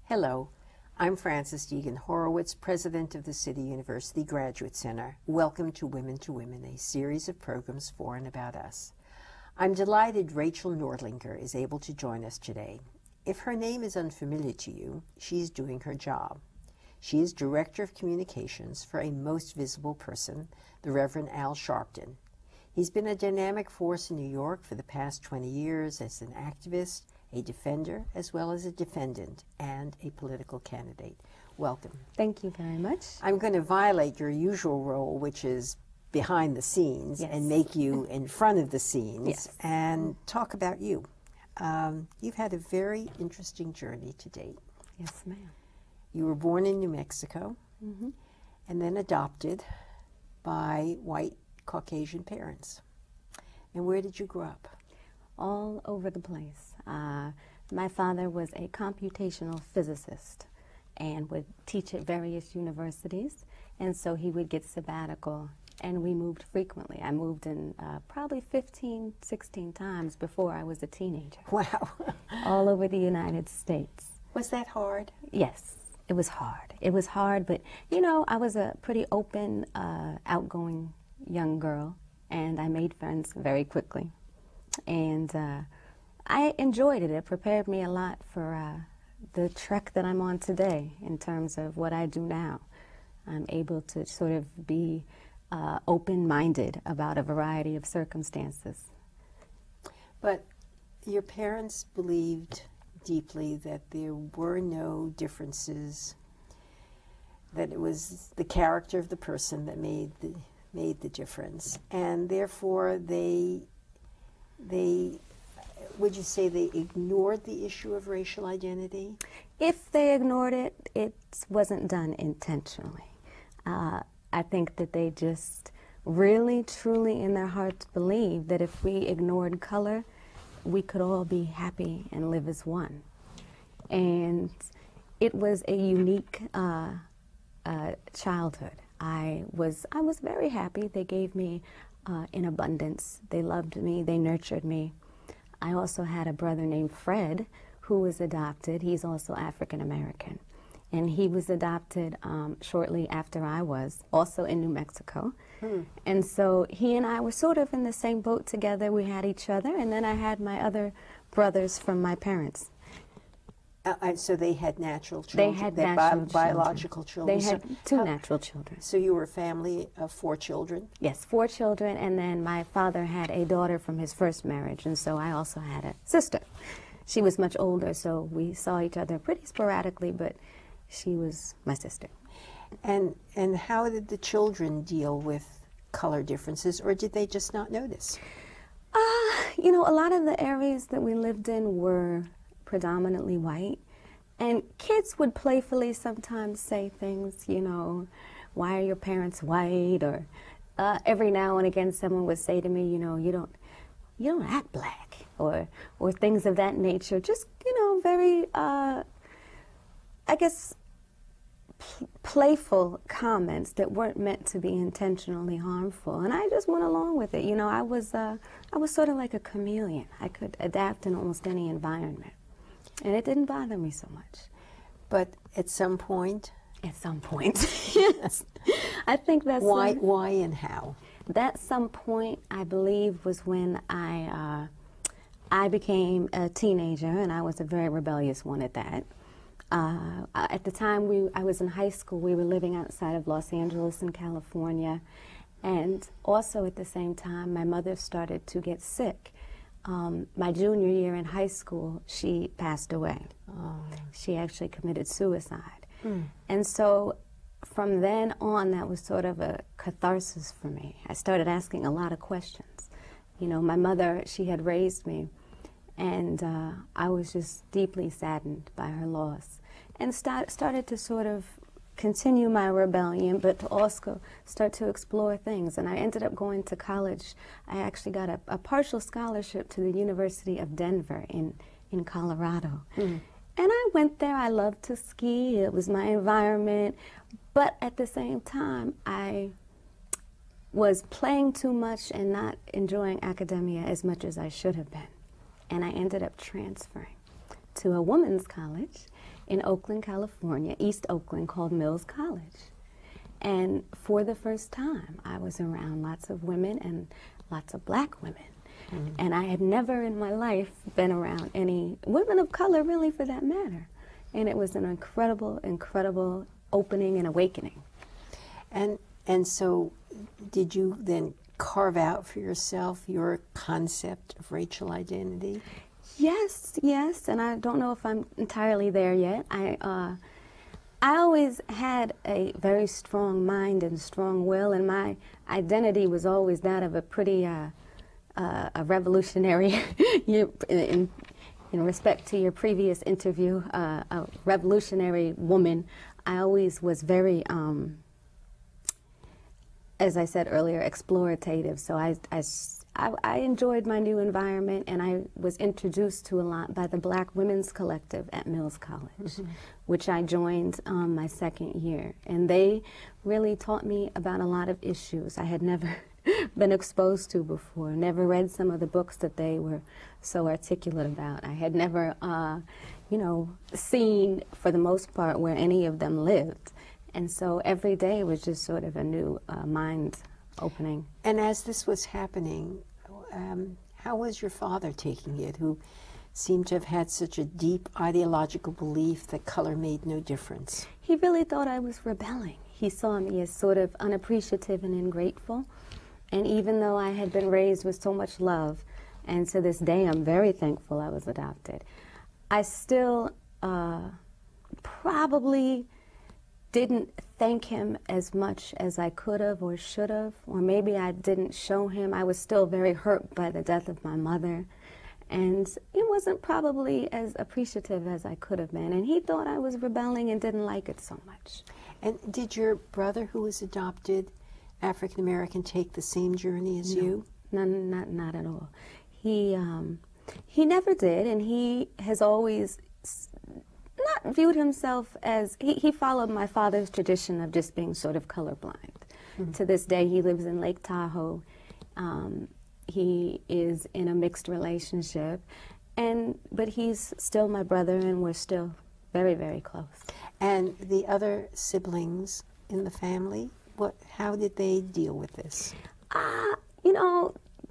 Hello, I'm Frances Deegan Horowitz, President of the City University Graduate Center. Welcome to Women, a series of programs for and about us. I'm delighted Rachel Noerdlinger is able to join us today. If her name is unfamiliar to you, she's doing her job. She is Director of Communications for a most visible person, the Reverend Al Sharpton. He's been a dynamic force in New York for the past 20 years as an activist, a defender, as well as a defendant, and a political candidate. Welcome. Thank you very much. I'm going to violate your usual role, which is behind the scenes, Yes. and make you in front of the scenes, Yes. and talk about you. You've had a very interesting journey to date. Yes, ma'am. You were born in New Mexico, Mm-hmm. and then adopted by white Caucasian parents. And where did you grow up? All over the place. My father was a computational physicist and would teach at various universities, and so he would get sabbatical, and we moved frequently. I moved in probably 15, 16 times before I was a teenager. Wow. All over the United States. Was that hard? Yes, it was hard. It was hard, but you know, I was a pretty open, outgoing young girl, and I made friends very quickly. And I enjoyed it. It prepared me a lot for the trek that I'm on today in terms of what I do now. I'm able to sort of be open-minded about a variety of circumstances. But your parents believed deeply that there were no differences, that it was the character of the person that made the difference, and therefore they would you say they ignored the issue of racial identity? If they ignored it, it wasn't done intentionally. I think that they just really, truly in their hearts believed that if we ignored color, we could all be happy and live as one. And it was a unique childhood. I was very happy. They gave me in abundance. They loved me. They nurtured me. I also had a brother named Fred who was adopted. He's also African American. And he was adopted shortly after I was, also in New Mexico. And so he and I were sort of in the same boat together. We had each other, and then I had my other brothers from my parents. So they had natural children? They had biological children? They had two natural children. So you were a family of 4 children? Yes, 4 children, and then my father had a daughter from his first marriage, and so I also had a sister. She was much older, so we saw each other pretty sporadically, but she was my sister. And how did the children deal with color differences, or did they just not notice? You know, a lot of the areas that we lived in were predominantly white, and kids would playfully sometimes say things, you know, why are your parents white? Or every now and again someone would say to me, you know, you don't act black, or things of that nature. Just, you know, very I guess playful comments that weren't meant to be intentionally harmful, and I just went along with it. You know, I was sort of like a chameleon. I could adapt in almost any environment, and it didn't bother me so much. But at some point? At some point, yes. I think that's why and how? That some point, I believe, was when I became a teenager, and I was a very rebellious one at that. At the time I was in high school, we were living outside of Los Angeles in California, and also at the same time my mother started to get sick. My junior year in high school, she passed away. She actually committed suicide. And so from then on, that was sort of a catharsis for me. I started asking a lot of questions. You know, my mother, she had raised me, and I was just deeply saddened by her loss, and started to sort of continue my rebellion, but to also start to explore things. And I ended up going to college. I actually got a partial scholarship to the University of Denver in Colorado. And I went there. I loved to ski. It was my environment. But at the same time, I was playing too much and not enjoying academia as much as I should have been. And I ended up transferring to a women's college in Oakland, California, East Oakland, called Mills College. And for the first time, I was around lots of women and lots of black women. Mm-hmm. And I had never in my life been around any women of color, really, for that matter. And it was an incredible, incredible opening and awakening. And so did you then carve out for yourself your concept of racial identity? Yes, and I don't know if I'm entirely there yet. I always had a very strong mind and strong will, and my identity was always that of a pretty a revolutionary, in respect to your previous interview, a revolutionary woman. I always was very, as I said earlier, explorative. So I enjoyed my new environment, and I was introduced to a lot by the Black Women's Collective at Mills College, mm-hmm. which I joined my second year. And they really taught me about a lot of issues I had never been exposed to before, never read some of the books that they were so articulate about. I had never, seen, for the most part, where any of them lived. And so every day was just sort of a new mind opening. And as this was happening, how was your father taking it, who seemed to have had such a deep ideological belief that color made no difference? He really thought I was rebelling. He saw me as sort of unappreciative and ungrateful. And even though I had been raised with so much love, and to this day I'm very thankful I was adopted, I still probably didn't thank him as much as I could have or should have, or maybe I didn't show him. I was still very hurt by the death of my mother, and he wasn't probably as appreciative as I could have been, and he thought I was rebelling and didn't like it so much. And did your brother, who was adopted, African American, take the same journey as you? No, not at all. He never did, and he has always not viewed himself as, he followed my father's tradition of just being sort of colorblind. Mm-hmm. To this day, he lives in Lake Tahoe. He is in a mixed relationship, but he's still my brother, and we're still very, very close. And the other siblings in the family, how did they deal with this?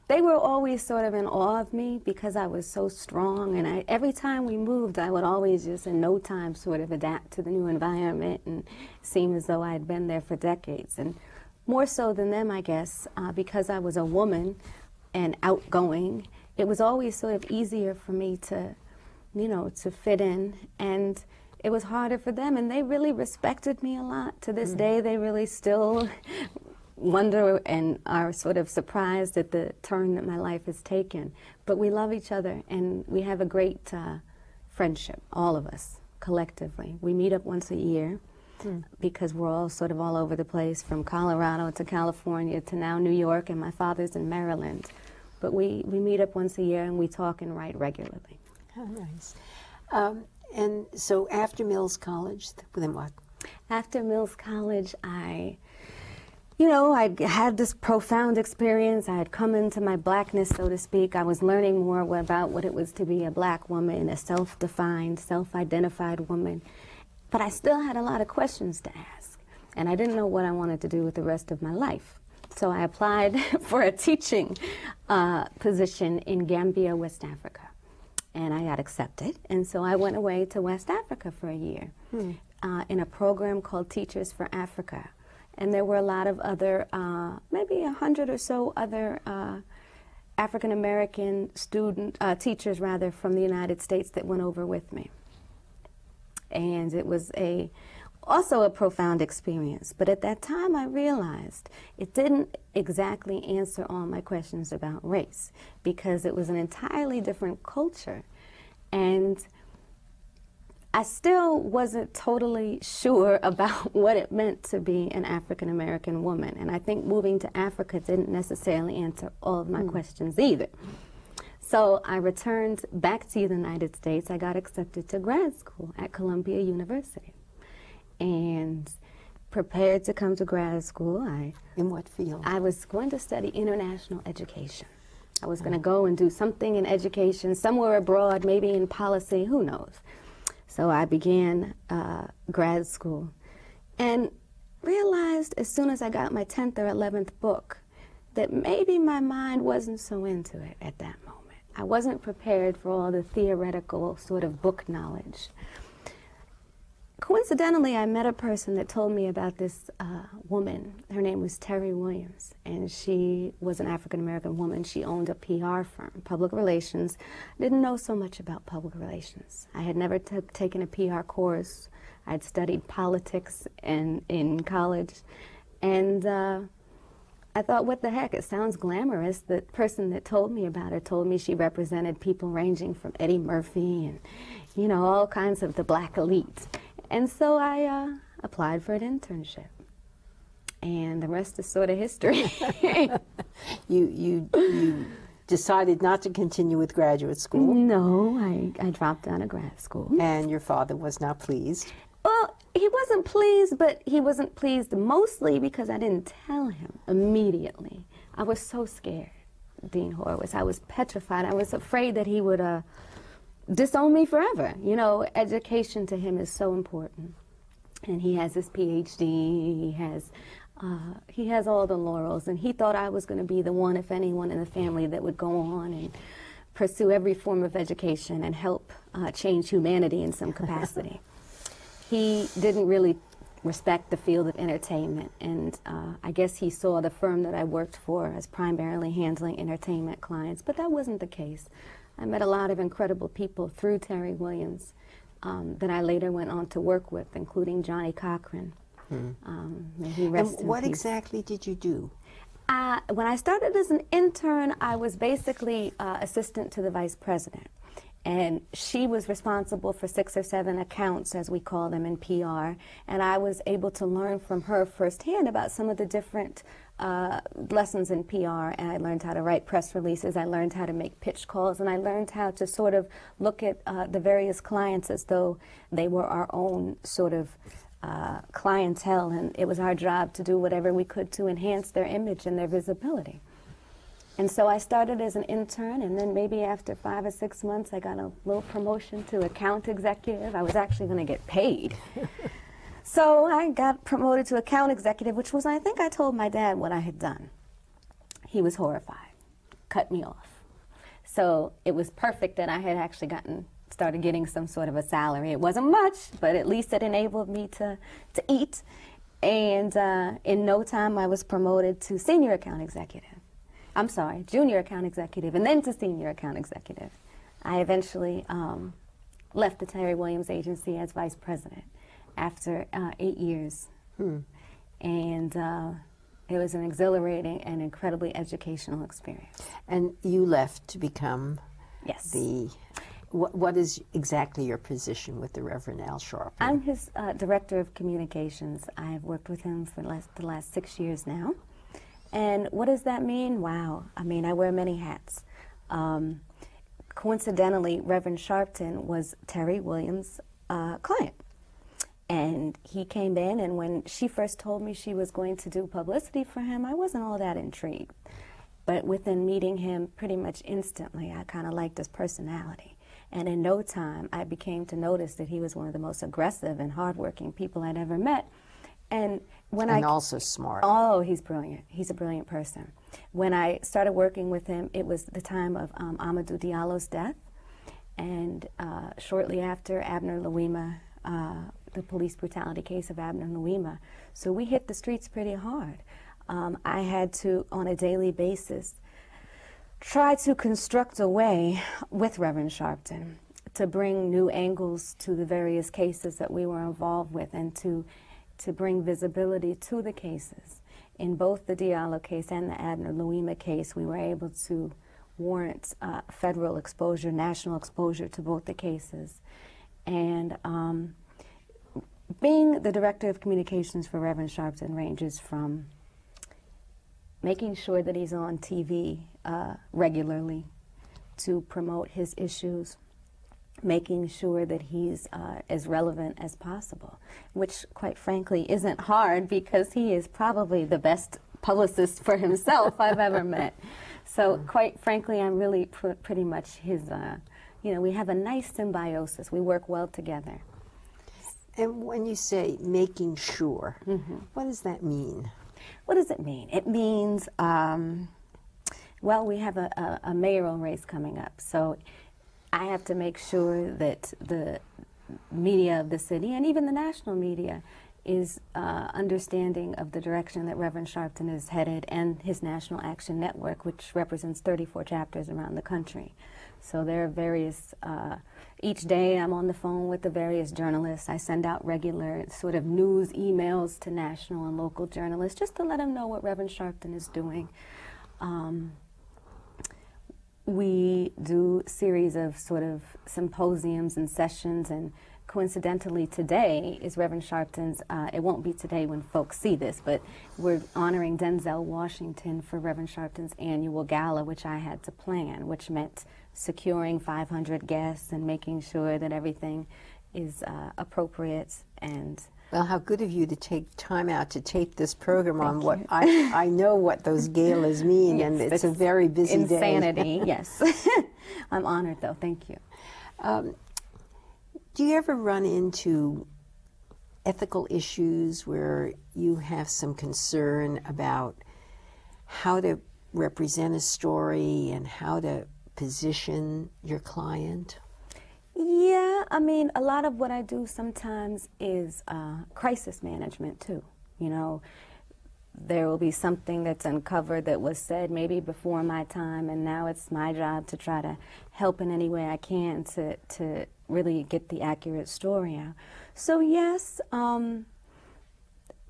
They were always sort of in awe of me because I was so strong, and every time we moved, I would always just in no time sort of adapt to the new environment and seem as though I had been there for decades. And more so than them, I guess, because I was a woman and outgoing, it was always sort of easier for me to fit in, and it was harder for them, and they really respected me a lot. To this day, they really still wonder and are sort of surprised at the turn that my life has taken. But we love each other, and we have a great friendship, all of us, collectively. We meet up once a year because we're all sort of all over the place, from Colorado to California to now New York, and my father's in Maryland. But we meet up once a year, and we talk and write regularly. Oh, nice. And so after Mills College, then what? After Mills College, I had this profound experience. I had come into my blackness, so to speak. I was learning more about what it was to be a black woman, a self-defined, self-identified woman. But I still had a lot of questions to ask, and I didn't know what I wanted to do with the rest of my life. So I applied for a teaching position in Gambia, West Africa. And I got accepted, and so I went away to West Africa for a year in a program called Teachers for Africa. And there were a lot of other, maybe 100 or so other African American teachers from the United States that went over with me. And it was also a profound experience. But at that time, I realized it didn't exactly answer all my questions about race, because it was an entirely different culture. And I still wasn't totally sure about what it meant to be an African American woman. And I think moving to Africa didn't necessarily answer all of my questions either. So I returned back to the United States. I got accepted to grad school at Columbia University, and prepared to come to grad school. In what field? I was going to study international education. I was going to go and do something in education, somewhere abroad, maybe in policy, who knows. So I began grad school and realized as soon as I got my 10th or 11th book that maybe my mind wasn't so into it at that moment. I wasn't prepared for all the theoretical sort of book knowledge. Coincidentally, I met a person that told me about this woman. Her name was Terry Williams, and she was an African-American woman. She owned a PR firm, public relations. Didn't know so much about public relations. I had never taken a PR course. I'd studied politics in college, and I thought, what the heck, it sounds glamorous. The person that told me about her told me she represented people ranging from Eddie Murphy and, you know, all kinds of the black elite. And so I applied for an internship, and the rest is sort of history. You decided not to continue with graduate school. No, I dropped out of grad school. And your father was not pleased. Well, he wasn't pleased, but he wasn't pleased mostly because I didn't tell him immediately. I was so scared, Dean Horowitz. I was petrified. I was afraid that he would disown me forever. You know, education to him is so important. And he has his PhD, he has all the laurels, and he thought I was going to be the one, if anyone in the family, that would go on and pursue every form of education and help change humanity in some capacity. He didn't really respect the field of entertainment, and I guess he saw the firm that I worked for as primarily handling entertainment clients, but that wasn't the case. I met a lot of incredible people through Terry Williams that I later went on to work with, including Johnny Cochran. May he rest in peace. And what exactly did you do? When I started as an intern, I was basically assistant to the vice president. And she was responsible for 6 or 7 accounts, as we call them in PR. And I was able to learn from her firsthand about some of the different lessons in PR. And I learned how to write press releases. I learned how to make pitch calls. And I learned how to sort of look at the various clients as though they were our own sort of clientele. And it was our job to do whatever we could to enhance their image and their visibility. And so I started as an intern, and then maybe after 5 or 6 months, I got a little promotion to account executive. I was actually going to get paid. So I got promoted to account executive, which was, I think I told my dad what I had done. He was horrified, cut me off. So it was perfect that I had actually started getting some sort of a salary. It wasn't much, but at least it enabled me to eat. And in no time, I was promoted to senior account executive. I'm sorry, junior account executive, and then to senior account executive. I eventually left the Terry Williams agency as vice president after 8 years. And it was an exhilarating and incredibly educational experience. And you left to become Yes. what is exactly your position with the Reverend Al Sharpton? I'm his director of communications. I've worked with him for the last 6 years now. And what does that mean? Wow. I mean, I wear many hats. Coincidentally, Reverend Sharpton was Terry Williams' client. And he came in, and when she first told me she was going to do publicity for him, I wasn't all that intrigued. But within meeting him pretty much instantly, I kind of liked his personality. And in no time, I became to notice that he was one of the most aggressive and hardworking people I'd ever met. And also smart. Oh, he's brilliant. He's a brilliant person. When I started working with him, it was the time of Amadou Diallo's death. And shortly after, Abner Louima, the police brutality case of Abner Louima. So we hit the streets pretty hard. I had to, on a daily basis, try to construct a way with Reverend Sharpton to bring new angles to the various cases that we were involved with, and to bring visibility to the cases. In both the Diallo case and the Abner Louima case, we were able to warrant federal exposure, national exposure to both the cases. And being the director of communications for Reverend Sharpton ranges from making sure that he's on TV regularly to promote his issues, making sure that he's as relevant as possible, which quite frankly isn't hard because he is probably the best publicist for himself I've ever met. So quite frankly, I'm really pretty much his, we have a nice symbiosis. We work well together. And when you say making sure, what does that mean? What does it mean? It means, well, we have a mayoral race coming up. So I have to make sure that the media of the city and even the national media is understanding of the direction that Reverend Sharpton is headed, and his National Action Network, which represents 34 chapters around the country. So there are various, each day I'm on the phone with the various journalists. I send out regular sort of news emails to national and local journalists just to let them know what Reverend Sharpton is doing. We do a series of sort of symposiums and sessions, and coincidentally today is Reverend Sharpton's, it won't be today when folks see this, but we're honoring Denzel Washington for Reverend Sharpton's annual gala, which I had to plan, which meant securing 500 guests and making sure that everything is appropriate. And well, how good of you to take time out to tape this program on Thank what you. I know what those galas mean, yes, and it's a very busy day. Insanity, yes. I'm honored though, thank you. Do you ever run into ethical issues where you have some concern about how to represent a story and how to position your client? Yeah, I mean, a lot of what I do sometimes is crisis management too. You know, there will be something that's uncovered that was said maybe before my time, and now it's my job to try to help in any way I can to really get the accurate story out. So yes,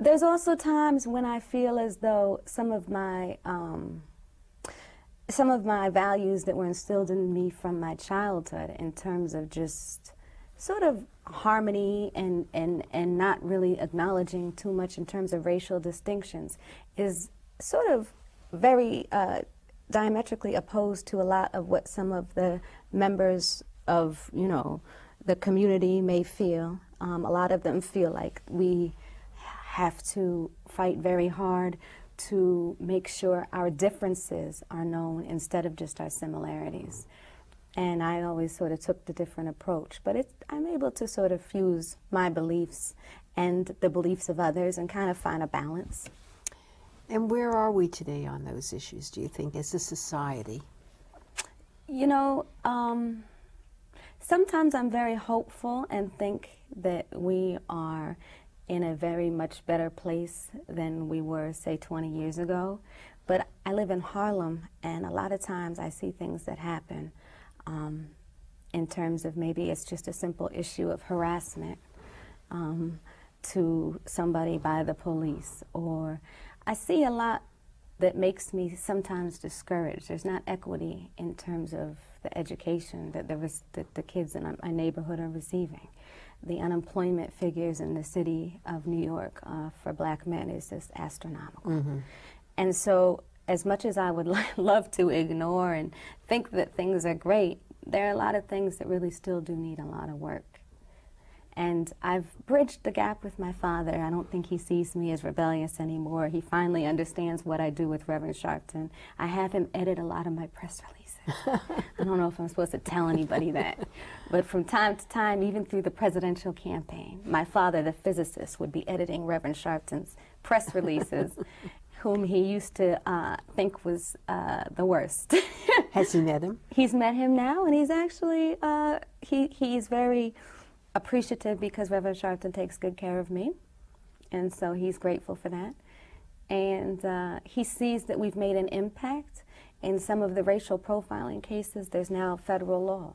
there's also times when I feel as though some of my values that were instilled in me from my childhood, in terms of just sort of harmony and not really acknowledging too much in terms of racial distinctions, is sort of very diametrically opposed to a lot of what some of the members of, the community may feel. A lot of them feel like we have to fight very hard to make sure our differences are known instead of just our similarities. And I always sort of took the different approach. But I'm able to sort of fuse my beliefs and the beliefs of others and kind of find a balance. And where are we today on those issues, do you think, as a society? Sometimes I'm very hopeful and think that we are in a very much better place than we were, say, 20 years ago. But I live in Harlem, and a lot of times I see things that happen in terms of maybe it's just a simple issue of harassment to somebody by the police. Or I see a lot that makes me sometimes discouraged. There's not equity in terms of the education that the kids in my neighborhood are receiving. The unemployment figures in the city of New York for black men is just astronomical. Mm-hmm. And so as much as I would love to ignore and think that things are great, there are a lot of things that really still do need a lot of work. And I've bridged the gap with my father. I don't think he sees me as rebellious anymore. He finally understands what I do with Reverend Sharpton. I have him edit a lot of my press releases. I don't know if I'm supposed to tell anybody that. But from time to time, even through the presidential campaign, my father, the physicist, would be editing Reverend Sharpton's press releases, whom he used to think was the worst. Has he met him? He's met him now, and he's actually, he's very appreciative because Reverend Sharpton takes good care of me, and so he's grateful for that. And he sees that we've made an impact. In some of the racial profiling cases, there's now federal law.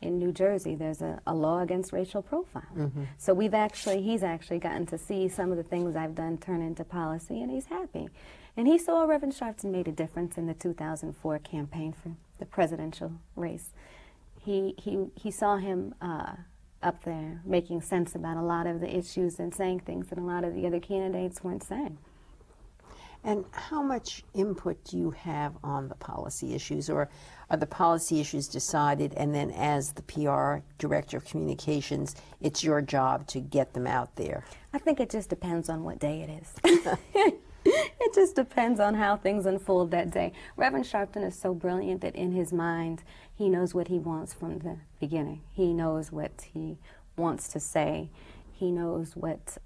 In New Jersey, there's a law against racial profiling. Mm-hmm. So he's actually gotten to see some of the things I've done turn into policy, and he's happy. And he saw Reverend Sharpton made a difference in the 2004 campaign for the presidential race. He saw him up there making sense about a lot of the issues and saying things that a lot of the other candidates weren't saying. And how much input do you have on the policy issues, or are the policy issues decided and then as the PR Director of Communications, it's your job to get them out there? I think it just depends on what day it is. It just depends on how things unfold that day. Reverend Sharpton is so brilliant that in his mind, he knows what he wants from the beginning. He knows what he wants to say. He knows what,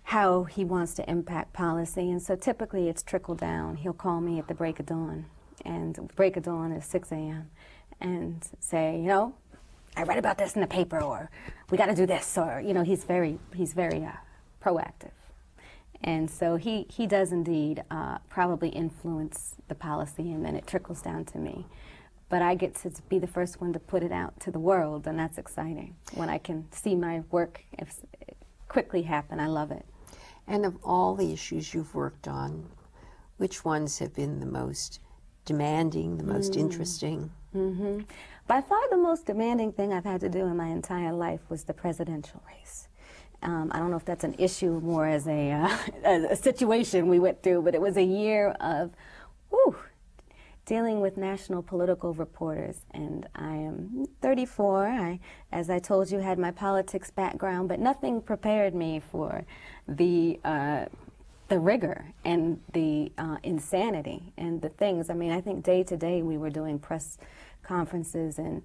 how he wants to impact policy. And so typically it's trickle down. He'll call me at the break of dawn, and break of dawn is 6 a.m., and say, you know, I read about this in the paper, or we got to do this, or, you know, he's very proactive. And so he does indeed probably influence the policy, and then it trickles down to me. But I get to be the first one to put it out to the world, and that's exciting. When I can see my work quickly happen, I love it. And of all the issues you've worked on, which ones have been the most demanding, the most interesting? Mm-hmm. By far the most demanding thing I've had to do in my entire life was the presidential race. I don't know if that's an issue more as a situation we went through, but it was a year of dealing with national political reporters. And I am 34. I, as I told you, had my politics background, but nothing prepared me for the rigor and the insanity and the things. I mean, I think day to day we were doing press conferences and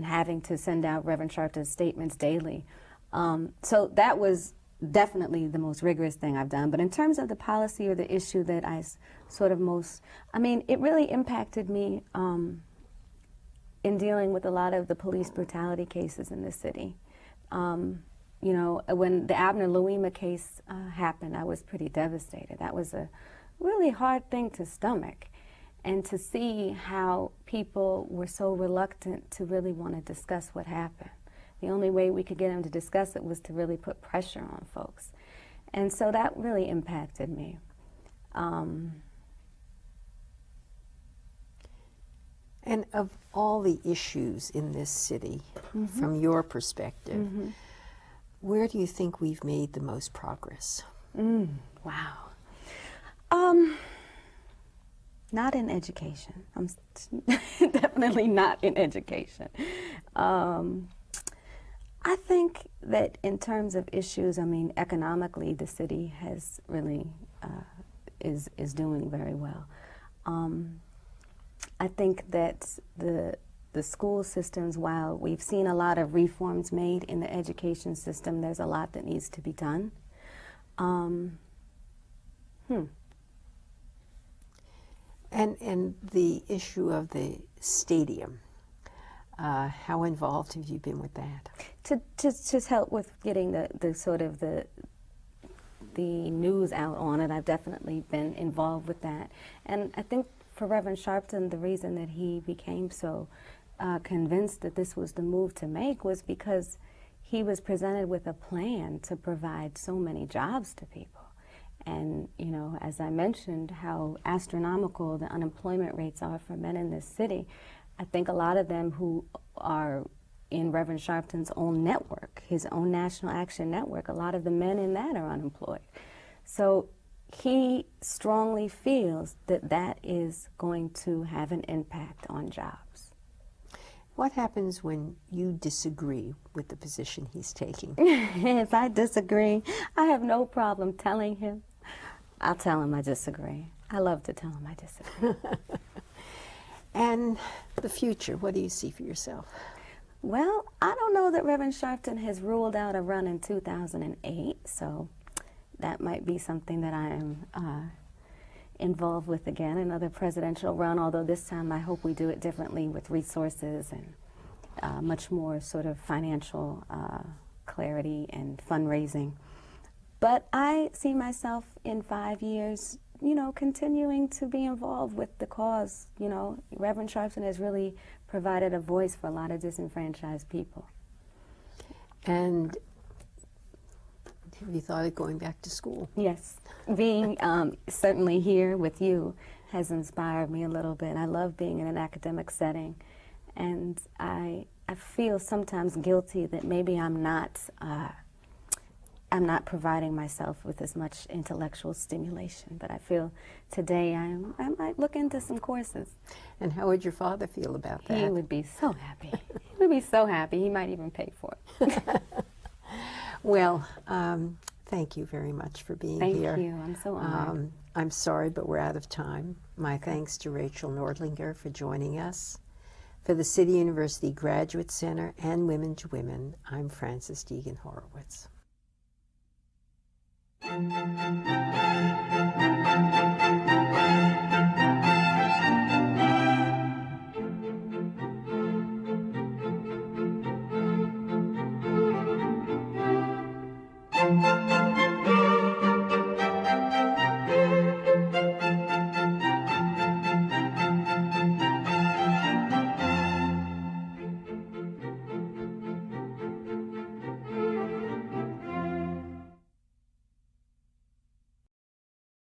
having to send out Reverend Sharpton's statements daily. So that was definitely the most rigorous thing I've done. But in terms of the policy or the issue that I sort of most, I mean, it really impacted me in dealing with a lot of the police brutality cases in the city. You know, when the Abner Louima case happened, I was pretty devastated. That was a really hard thing to stomach. And to see how people were so reluctant to really want to discuss what happened. The only way we could get them to discuss it was to really put pressure on folks. And so that really impacted me. And of all the issues in this city, from your perspective, where do you think we've made the most progress? Wow. Not in education. I'm definitely not in education. I think that in terms of issues, I mean, economically, the city has really is doing very well. I think that the school systems, while we've seen a lot of reforms made in the education system, there's a lot that needs to be done. And the issue of the stadium, how involved have you been with that? To just help with getting the sort of the news out on it, I've definitely been involved with that. And I think for Reverend Sharpton, the reason that he became so convinced that this was the move to make was because he was presented with a plan to provide so many jobs to people. And, you know, as I mentioned, how astronomical the unemployment rates are for men in this city, I think a lot of them who are in Reverend Sharpton's own network, his own National Action Network, a lot of the men in that are unemployed. So he strongly feels that that is going to have an impact on jobs. What happens when you disagree with the position he's taking? If I disagree, I have no problem telling him. I'll tell him I disagree. I love to tell him I disagree. And the future, what do you see for yourself? Well, I don't know that Reverend Sharpton has ruled out a run in 2008, so that might be something that I am involved with again, another presidential run, although this time I hope we do it differently with resources and much more sort of financial clarity and fundraising. But I see myself in 5 years, you know, continuing to be involved with the cause. You know, Reverend Sharpton has really provided a voice for a lot of disenfranchised people. And have you thought of going back to school? Yes. Being certainly here with you has inspired me a little bit. I love being in an academic setting, and I feel sometimes guilty that maybe I'm not providing myself with as much intellectual stimulation, but I feel today I might look into some courses. And how would your father feel about that? He would be so happy. He would be so happy. He might even pay for it. Well, Thank you very much for being Thank here. you. I'm so honored. I'm sorry, but we're out of time. My thanks to Rachel Noerdlinger for joining us. For the City University Graduate Center and Women to Women, I'm Frances Deegan Horowitz.